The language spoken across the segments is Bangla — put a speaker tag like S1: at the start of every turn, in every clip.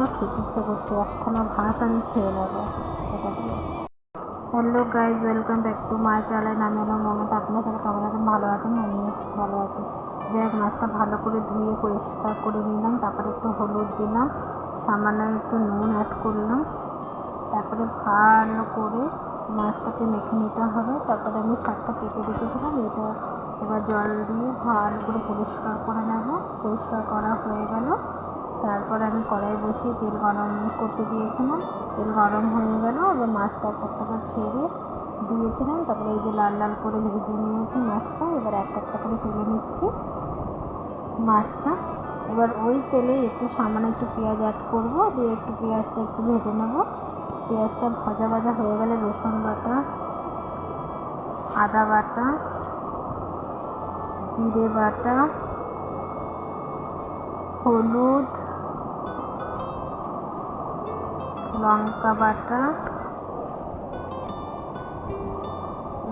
S1: আমার খেতে ইচ্ছে করছে, একখানা ভাত আমি খেয়ে নেবো এটা দিয়ে। Hello guys, welcome back to my channel. আমি আমার মমতা, আপনার সাথে কেমন আছেন? ভালো আছেন? আমিও ভালো আছি। যাই হোক, মাছটা ভালো করে ধুয়ে পরিষ্কার করে নিলাম, তারপরে একটু হলুদ দিলাম, সামান্য একটু নুন অ্যাড করলাম, তারপরে ভালো করে মাছটাকে মেখে নিতে হবে। তারপরে আমি শাকটা কেটে রেখেছিলাম, এটা এবার জল দিয়ে ভালো করে পরিষ্কার করে নেব। পরিষ্কার করা হয়ে গেল, তারপর আমি কড়াই বসিয়ে তেল গরম করতে দিয়েছিলাম। তেল গরম হয়ে গেল, এবার মাছটা একটা একটা করে ছেড়ে দিয়েছিলাম। তারপরে এই যে লাল লাল করে ভেজে নিয়েছি মাছটা, এবার একটা একটা করে তুলে নিচ্ছি মাছটা। এবার ওই তেলে একটু সামান্য একটু পেঁয়াজ অ্যাড করবো, দিয়ে একটু পেঁয়াজটা একটু ভেজে নেব। পেঁয়াজটা ভাজা ভাজা হয়ে গেলে রসুন বাটা, আদা বাটা, জিরে বাটা, হলুদ, লঙ্কা বাটা,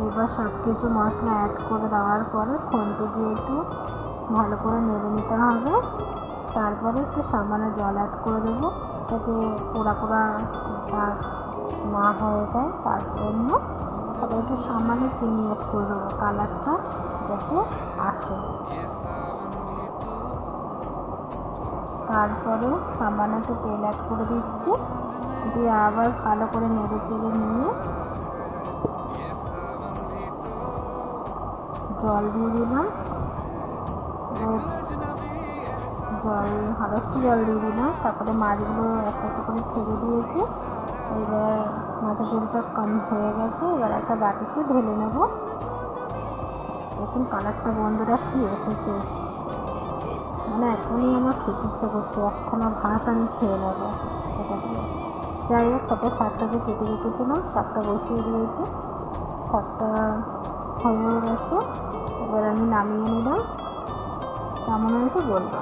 S1: এবার সব কিছু মশলা অ্যাড করে দেওয়ার পরে খুন্তি দিয়ে একটু ভালো করে নেড়ে নিতে হবে। তারপরে একটু সামান্য জল অ্যাড করে দেবো, যাতে পোড়া পোড়া না হয়ে যায়, তার জন্য। তারপরে একটু সামান্য চিনি অ্যাড করে দেবো, কালারটা যাতে আসে। তারপরে সামান্য একটু তেল অ্যাড করে দিচ্ছি, দিয়ে আবার ভালো করে নেড়ে চেড়ে নিয়ে জল দিয়ে দিলাম। জল হালকা জল দিয়ে দিলাম, তারপরে মাছগুলো একটা একটা করে ছেড়ে দিয়েছি। এবার মাছের ঝোলটা কম হয়ে গেছে, এবার একটা বাটিতে ঢেলে নেব। দেখুন কালারটা বন্ধুরা কি এসেছে, মানে এখনই আমার খেতে ইচ্ছে করছে, একখানা ভাত আমি খেয়ে নেবো এটা দিয়ে। যাই হোক, তারপর শাকটাকে কেটে রেখেছিলাম, শাকটা বসিয়ে দিয়েছি, শাকটা হয়ে গেছে। এবার আমি নামিয়ে নিলাম, কেমন হয়েছে বলবো।